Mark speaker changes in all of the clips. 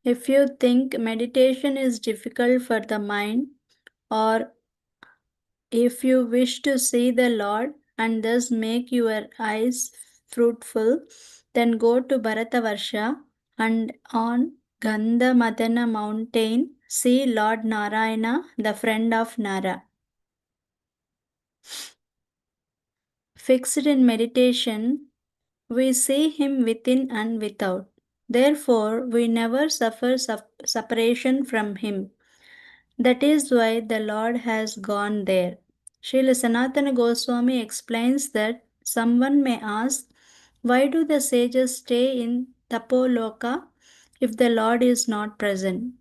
Speaker 1: If you think meditation is difficult for the mind, or if you wish to see the Lord and thus make your eyes fruitful, then go to Bharatavarsha and on Gandhamadana mountain see Lord Narayana, the friend of Nara. Fixed in meditation, we see him within and without. Therefore, we never suffer separation from him. That is why the Lord has gone there. Srila Sanatana Goswami explains that someone may ask, why do the sages stay in Tapoloka if the Lord is not present?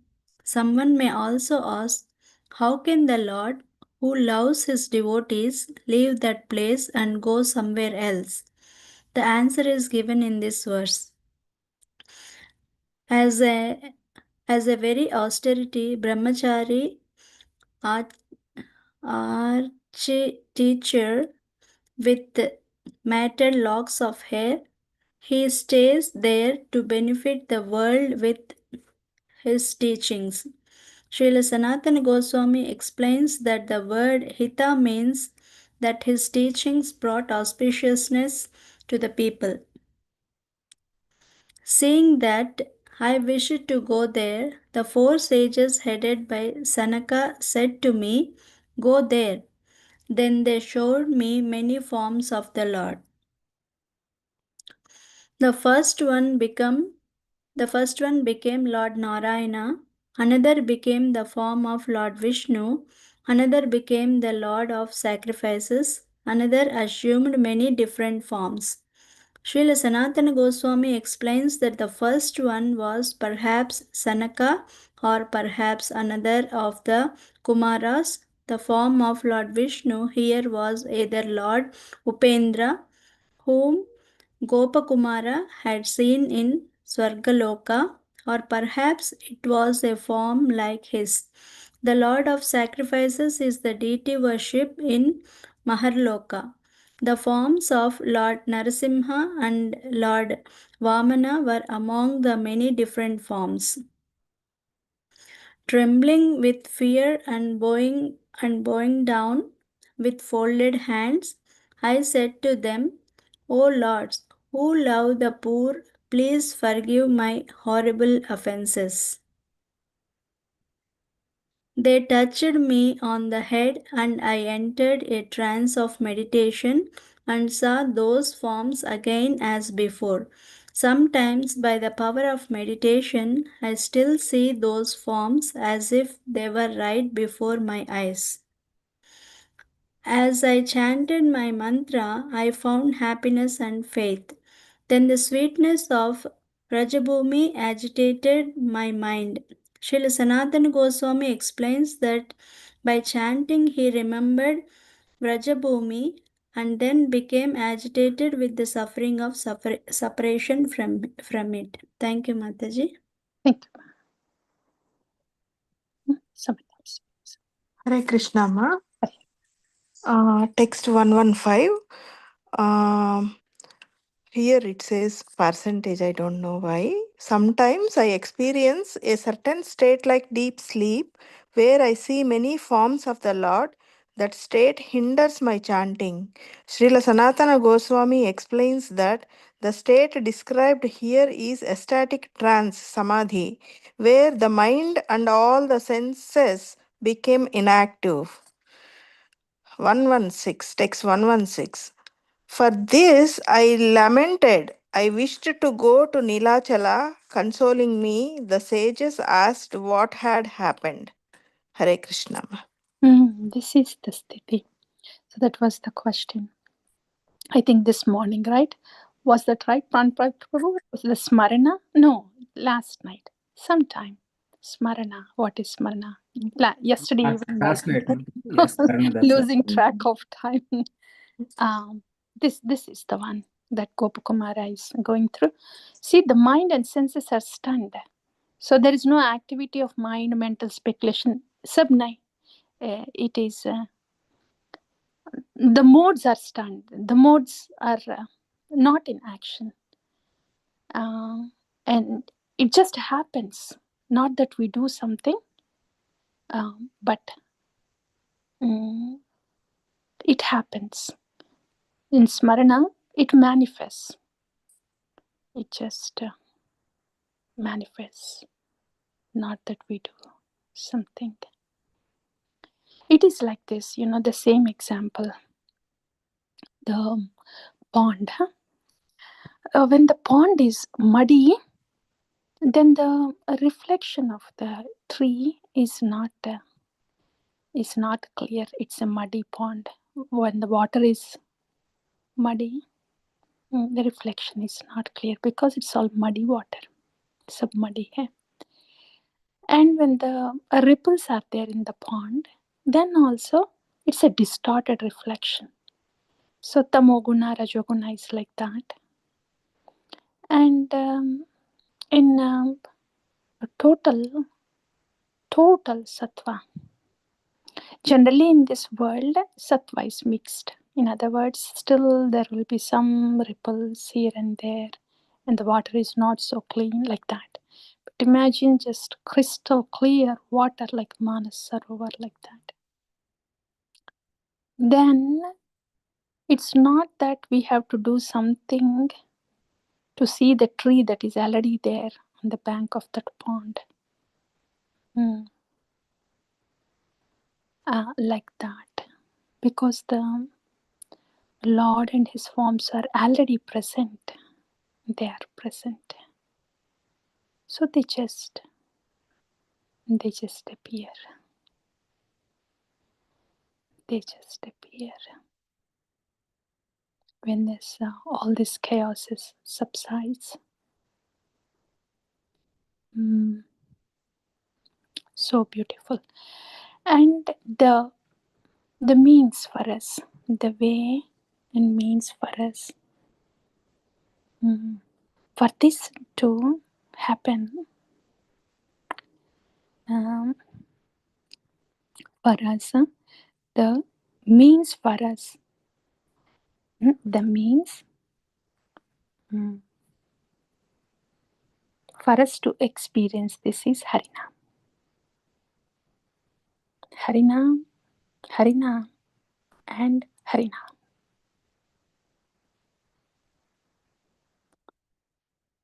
Speaker 1: Someone may also ask, how can the Lord, who loves his devotees, leave that place and go somewhere else? The answer is given in this verse. As a very austerity, brahmachari, arch teacher with matted locks of hair, he stays there to benefit the world with his teachings. Srila Sanatana Goswami explains that the word hita means that his teachings brought auspiciousness to the people. Seeing that I wished to go there, the four sages headed by Sanaka said to me, go there. Then they showed me many forms of the Lord. The first one became Lord Narayana, another became the form of Lord Vishnu, another became the Lord of sacrifices, another assumed many different forms. Srila Sanatana Goswami explains that the first one was perhaps Sanaka or perhaps another of the Kumaras. The form of Lord Vishnu here was either Lord Upendra, whom Gopakumara had seen in Swargaloka, or perhaps it was a form like his. The Lord of Sacrifices is the deity worship in Maharloka. The forms of Lord Narasimha and Lord Vamana were among the many different forms. Trembling with fear and bowing down with folded hands, I said to them, O Lords, who love the poor, please forgive my horrible offenses. They touched me on the head, and I entered a trance of meditation and saw those forms again as before. Sometimes, by the power of meditation, I still see those forms as if they were right before my eyes. As I chanted my mantra, I found happiness and faith. Then the sweetness of Rajabhumi agitated my mind. Srila Sanatana Goswami explains that by chanting he remembered Vrajabhumi and then became agitated with the suffering of separation from it. Thank you, Mataji.
Speaker 2: Thank you. Somebody else.
Speaker 3: Hare Krishna, Ma. Text 115. Here it says percentage, I don't know why. Sometimes I experience a certain state like deep sleep where I see many forms of the Lord. That state hinders my chanting. Srila Sanatana Goswami explains that the state described here is ecstatic trance, samadhi, where the mind and all the senses became inactive. 116, text 116. For this I lamented. I wished to go to Nilachala. Consoling me, the sages asked what had happened. Hare Krishna.
Speaker 2: This is the sthiti. So that was the question. I think this morning, right? Was that right, Pranpat Prabhu? Was the Smarana? No, last night. Sometime. Smarana. What is Smarana? Yesterday evening.
Speaker 4: Last night. Yes,
Speaker 2: Losing track of time. This is the one that Gopakumara is going through. See, the mind and senses are stunned. So there is no activity of mind, mental speculation. Sabnai. It is the modes are stunned. The modes are not in action, and it just happens. Not that we do something, but it happens. In Smarana, it manifests. It just manifests. Not that we do something. It is like this, the same example. The pond. When the pond is muddy, then the reflection of the tree is not clear. It's a muddy pond. When the water is muddy, the reflection is not clear because it's all muddy water, sub-muddy. And when the ripples are there in the pond, then also it's a distorted reflection. So tamoguna, rajoguna is like that. And in total sattva, generally in this world, sattva is mixed. In other words, still there will be some ripples here and there, and the water is not so clean like that. But imagine just crystal clear water like Manas Sarovar like that. Then it's not that we have to do something to see the tree that is already there on the bank of that pond. Like that. Because the Lord and His forms are already present. They are present. So they just appear. They just appear. When this all this chaos subsides. So beautiful. And the means for us, the way and means for us, for this to happen, for us, the means for us, the means for us to experience this is Harinam. Harinam, Harinam, and Harinam.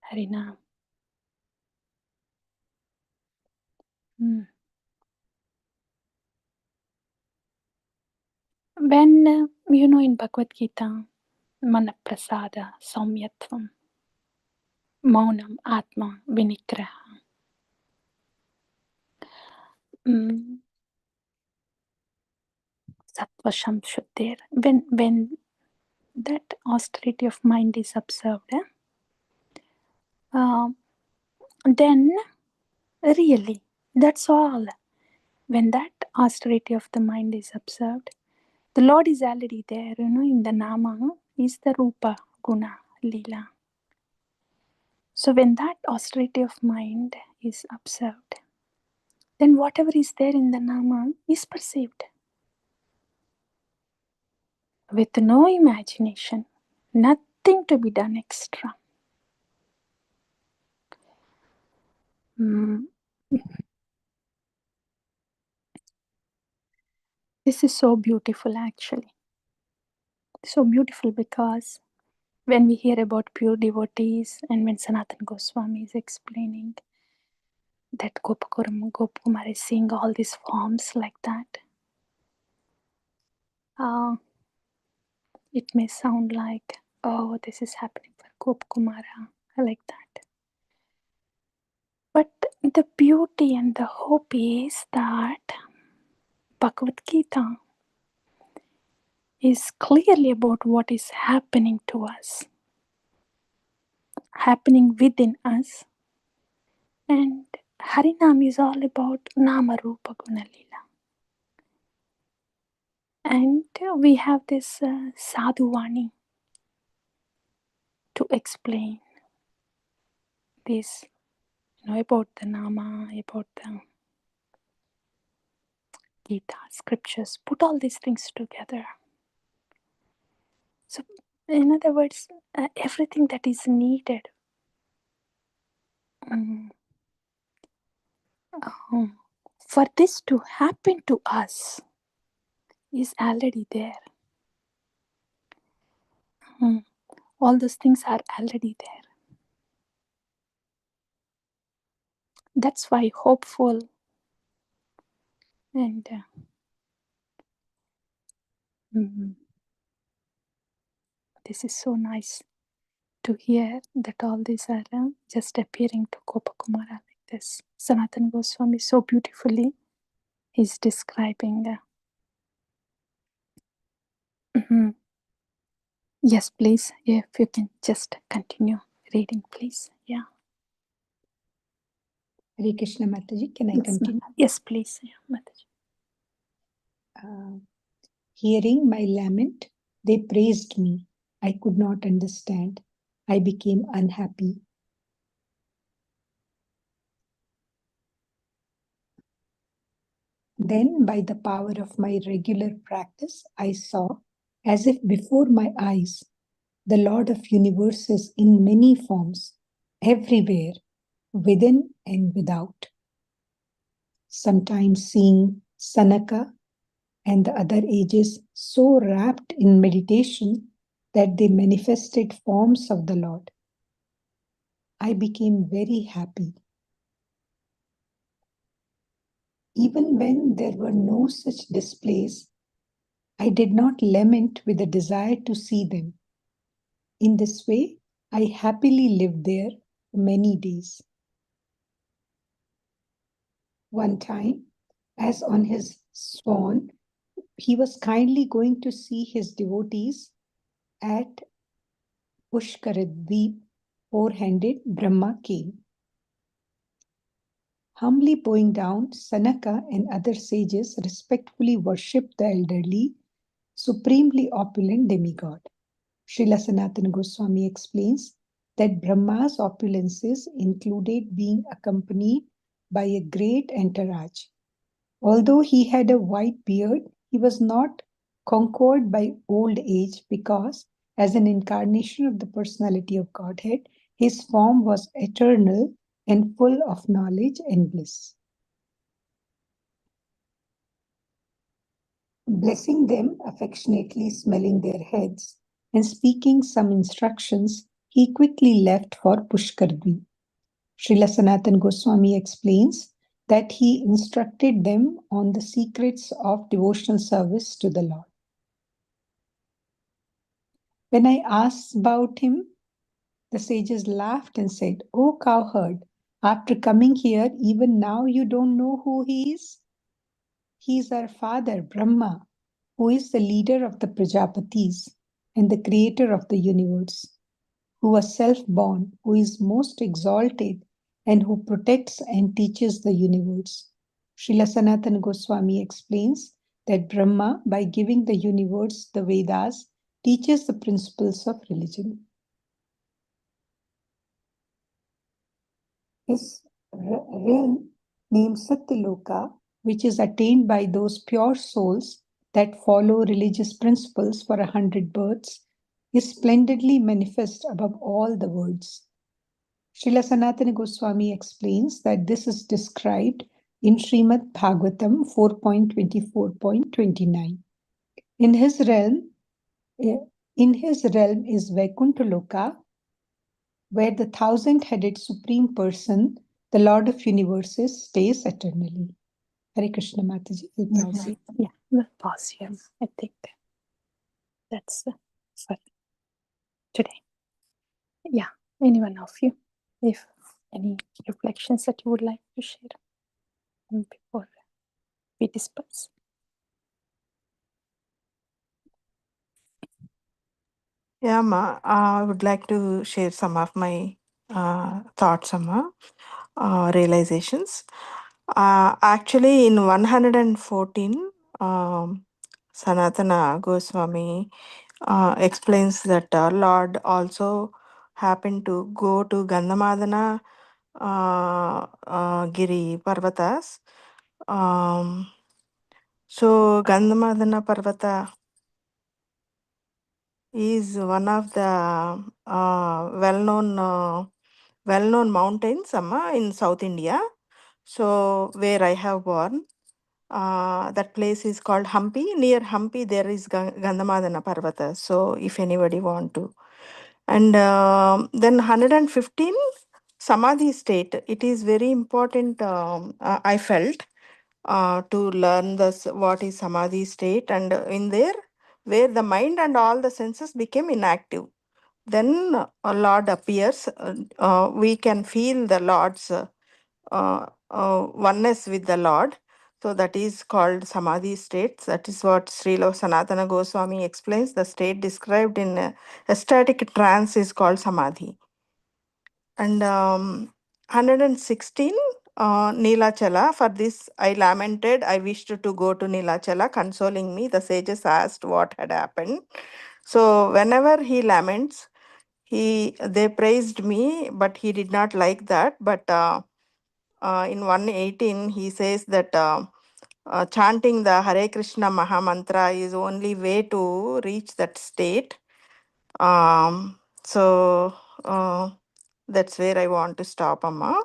Speaker 2: Harinam. When, in Bhagavad Gita, Manaprasada, Saumyatvam, Maunam, Atma, Vinigraha. Sattva Shamshuddhir. When that austerity of mind is observed, then really, that's all. When that austerity of the mind is observed, the Lord is already there, in the Nama is the Rupa, Guna, Lila. So when that austerity of mind is observed, then whatever is there in the Nama is perceived. With no imagination, nothing to be done extra. This is so beautiful, actually. So beautiful because when we hear about pure devotees and when Sanatana Goswami is explaining that Gopakumar is seeing all these forms like that, it may sound like, oh, this is happening for Gopakumara, like that. But the beauty and the hope is that Bhagavad Gita is clearly about what is happening to us, happening within us. And Harinam is all about Nama Rupa Guna Lila. And we have this Sadhuvani to explain this, about the Nama, about the Gita, scriptures, put all these things together. So, in other words, everything that is needed for this to happen to us is already there. All those things are already there. That's why hopeful and this is so nice to hear that all these are just appearing to Gopakumara like this. Sanatana Goswami so beautifully is describing. Yes, please. If you can just continue reading, please. Yeah.
Speaker 4: Hare Krishna Mataji, can I continue?
Speaker 2: Yes, please. Yeah, Mataji.
Speaker 4: Hearing my lament, they praised me. I could not understand. I became unhappy. Then, by the power of my regular practice, I saw, as if before my eyes, the Lord of universes in many forms, everywhere, within and without. Sometimes seeing Sanaka and the other ages so wrapped in meditation that they manifested forms of the Lord. I became very happy. Even when there were no such displays, I did not lament with a desire to see them. In this way, I happily lived there for many days. One time, as on his swan, he was kindly going to see his devotees at Pushkaradweep, four-handed Brahma came. Humbly bowing down, Sanaka and other sages respectfully worshipped the elderly, supremely opulent demigod. Srila Sanatana Goswami explains that Brahma's opulences included being accompanied by a great entourage. Although he had a white beard, he was not conquered by old age because, as an incarnation of the personality of Godhead, his form was eternal and full of knowledge and bliss. Blessing them, affectionately smelling their heads, and speaking some instructions, he quickly left for Pushkardweep. Srila Sanatana Goswami explains that he instructed them on the secrets of devotional service to the Lord. When I asked about him, the sages laughed and said, "Oh cowherd, after coming here, even now you don't know who he is? He is our father, Brahma, who is the leader of the Prajapatis and the creator of the universe, who was self-born, who is most exalted, and who protects and teaches the universe." Srila Sanatana Goswami explains that Brahma, by giving the universe the Vedas, teaches the principles of religion. His realm, named Satyaloka, which is attained by those pure souls that follow religious principles for 100 births, is splendidly manifest above all the worlds. Srila Sanatana Goswami explains that this is described in Srimad Bhagavatam 4.24.29. In his realm is Vaikuntha, where the thousand-headed Supreme Person, the Lord of Universes, stays eternally. Hare Krishna Mataji.
Speaker 2: Yeah, we'll pause here. I think that's for today. Yeah, anyone of you, if any reflections that you would like to share before we disperse.
Speaker 3: Yeah, Ma, I would like to share some of my thoughts, Amma, realizations. Actually, in 114, Sanatana Goswami explains that Lord also happened to go to Gandhamadana Giri Parvatas. So, Gandhamadana Parvata is one of the well-known mountains, Amma, in South India. So where I have born, that place is called Hampi. Near Hampi, there is Gandhamadana Parvata. So if anybody want to. And then 115 Samadhi state. It is very important. I felt to learn this what is Samadhi state, and in there where the mind and all the senses became inactive. Then a Lord appears. We can feel the Lord's oneness with the Lord. So that is called Samadhi states. That is what Srila Sanatana Goswami explains. The state described in ecstatic trance is called Samadhi. And 116 Nilachala. For this I lamented. I wished to go to Nilachala. Consoling me, the sages asked what had happened. So whenever he laments, they praised me, but he did not like that. But in 118 he says that chanting the Hare Krishna Maha Mantra is only way to reach that state. So that's where I want to stop, Amma.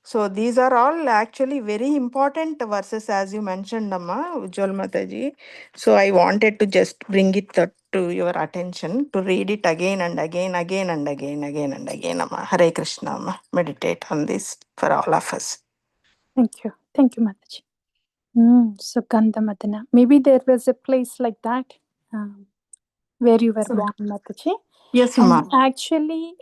Speaker 3: So these are all actually very important verses, as you mentioned, Amma, Ujjwal Mataji. So I wanted to just bring it to your attention to read it again and again, again and again, again and again, Amma. Hare Krishna, Amma. Meditate on this for all of us.
Speaker 2: Thank you, Mataji. So Gandhamadana. Maybe there was a place like that where you were born, Mataji.
Speaker 3: Yes, Amma.
Speaker 2: Actually,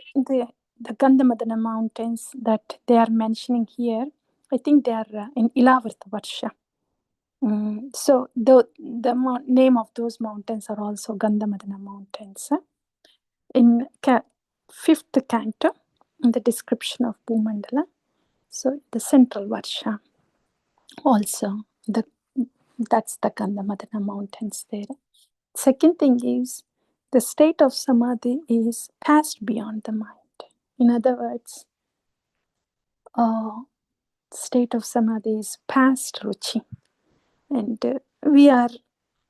Speaker 2: the Gandhamadana mountains that they are mentioning here, I think they are in Ilavarta Varsha. So the name of those mountains are also Gandhamadana mountains. In 5th canto, in the description of Bhumandala, so the central Varsha also, that's the Gandhamadana mountains there. Second thing is, the state of Samadhi is passed beyond the mind. In other words, state of Samadhi is past Ruchi. And we are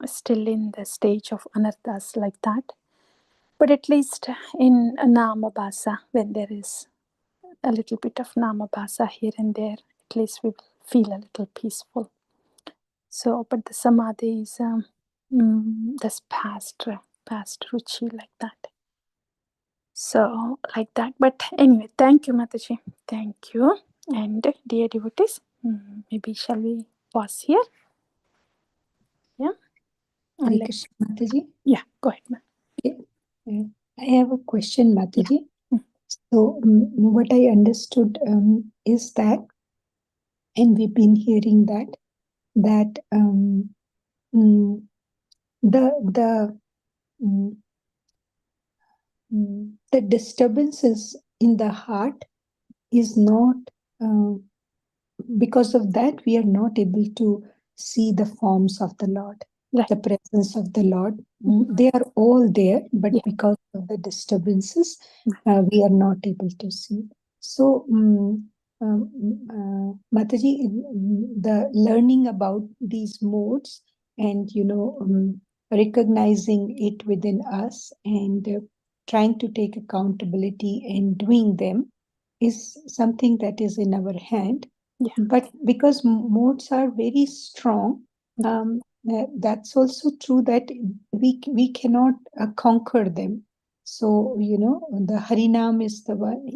Speaker 2: still in the stage of Anarthas like that. But at least in Namabhasa, when there is a little bit of Namabhasa here and there, at least we will feel a little peaceful. So, but the Samadhi is this past Ruchi like that. So, like that. But anyway, thank you, Mataji. Thank you. And dear devotees, maybe shall we pause here? Yeah.
Speaker 4: Hare Krishna, Mataji.
Speaker 2: Yeah, go ahead, ma'am.
Speaker 4: Okay. I have a question, Mataji. Yeah. So, what I understood is that, and we've been hearing that the disturbances in the heart is not because of that we are not able to see the forms of the Lord, right. The presence of the Lord. They are all there, but because of the disturbances, we are not able to see. So, Mataji, the learning about these modes and recognizing it within us and trying to take accountability and doing them is something that is in our hand. Yeah. But because modes are very strong, that's also true that we cannot conquer them. So the Harinam is the one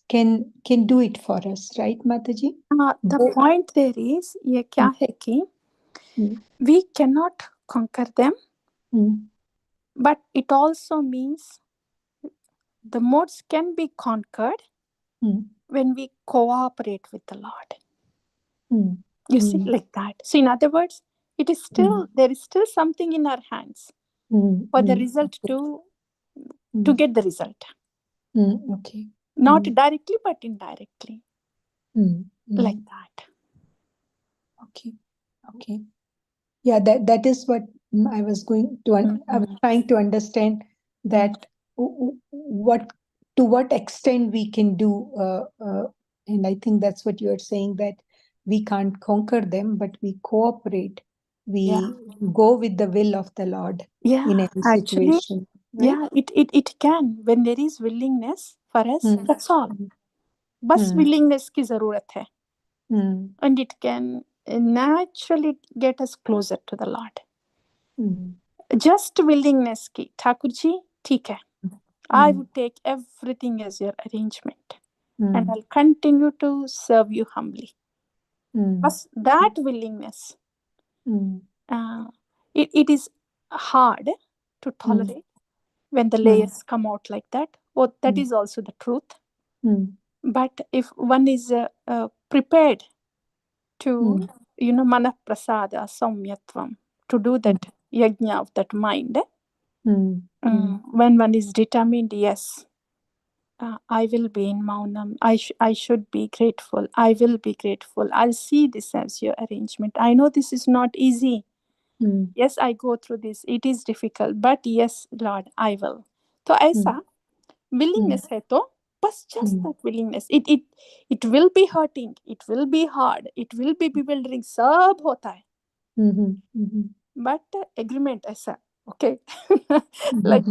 Speaker 4: can do it for us, right, Mataji?
Speaker 2: The point there is, ye kya hai ki we cannot conquer them, but it also means the modes can be conquered when we cooperate with the Lord. You see, like that. So in other words, it is still there is still something in our hands for the result to get the result.
Speaker 4: Okay.
Speaker 2: Not directly, but indirectly. Like that.
Speaker 4: Okay. Yeah, that is what I was going to. I was trying to understand that to what extent we can do, and I think that's what you are saying, that we can't conquer them, but we cooperate. We go with the will of the Lord in any situation. Right?
Speaker 2: Yeah, it can when there is willingness for us. That's all. बस willingness की जरूरत है. and it can naturally get us closer to the Lord. Just willingness ki, Thakurji, theek hai. I would take everything as your arrangement, and I'll continue to serve you humbly. But that willingness, it is hard to tolerate when the layers come out like that. Oh, that is also the truth. But if one is prepared to, mana prasada saumyatvam, to do that yajna of that mind, when one is determined, yes, I will be in Maunam, I should be grateful, I will be grateful, I'll see this as your arrangement. I know this is not easy. Yes, I go through this, it is difficult, but yes, Lord, I will. So aisa willingness hai to, bas just that willingness. It will be hurting, it will be hard, it will be bewildering, sab hota hai. But agreement aisa, okay. like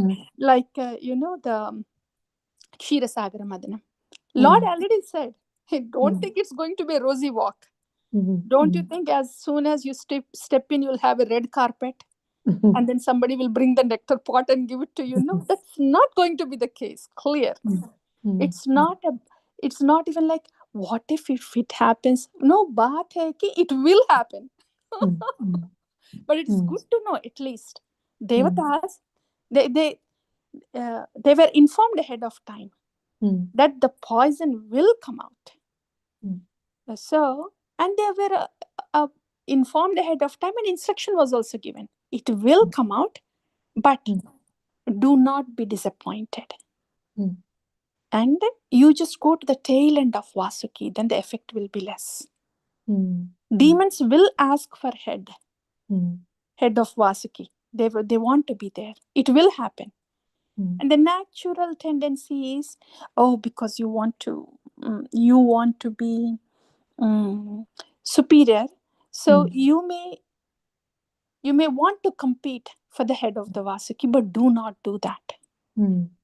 Speaker 2: the Ksheerasagara Madanam. Lord already said, hey, don't think it's going to be a rosy walk. Don't you think as soon as you step in, you'll have a red carpet and then somebody will bring the nectar pot and give it to you? No, that's not going to be the case. Clear. It's not even like, what if it happens? No, baat hai ki it will happen. But it's good to know at least. Devatas, they were informed ahead of time that the poison will come out. So, and they were informed ahead of time, and instruction was also given. It will come out, but do not be disappointed. And you just go to the tail end of Vasuki, then the effect will be less. Demons will ask for head of Vasuki. They want to be there. It will happen. And the natural tendency is, because you want to be superior, so you may want to compete for the head of the Vasuki, but do not do that.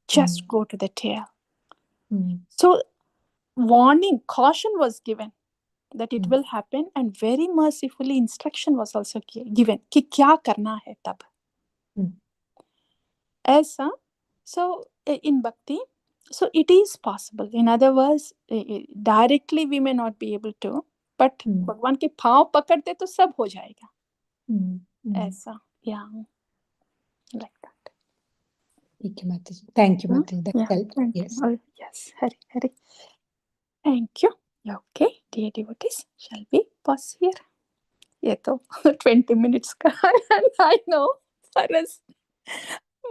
Speaker 2: Just go to the tail. So warning, caution was given that it will happen, and very mercifully instruction was also given कि क्या करना है तब. ऐसा, so in bhakti, so it is possible. In other words, directly we may not be able to, but भगवान के पाँव पकड़ते तो सब हो जाएगा. ऐसा, yeah, like that.
Speaker 4: Thank you, Mataji. That helped.
Speaker 2: Yes. Yes, Hari. Thank you. Okay, dear devotees, shall we pause here? ये तो 20 minutes का है, and I know for us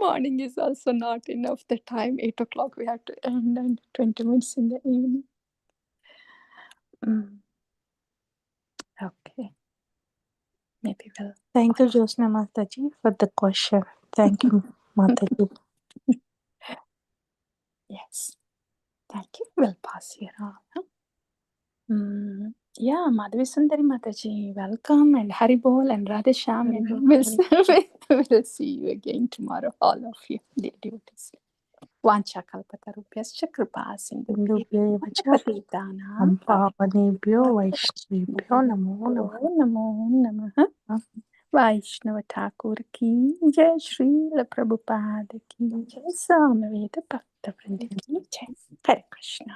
Speaker 2: morning is also not enough. The time 8 o'clock we have to end, and 20 minutes in the evening. Okay. Maybe we'll.
Speaker 5: Thank you, Josna Mataji, for the question. Thank you, Mataji.
Speaker 2: Yes. Thank you. We'll pause here. Yeah, Madhavi Sundari Mataji, welcome, and Haribol and Radhesham, and we'll see you again tomorrow, all of you, dear devotees. Vancha kalpatarubhyascha kripa sindhubhyo patitanam
Speaker 5: पावनेभ्यो वैष्णवेभ्यो नमो नमः.
Speaker 2: Vaishnava Thakur ki jai, Srila Prabhupada ki jai, Samaveda Bhakta Vrinda ki jai. Hare Krishna.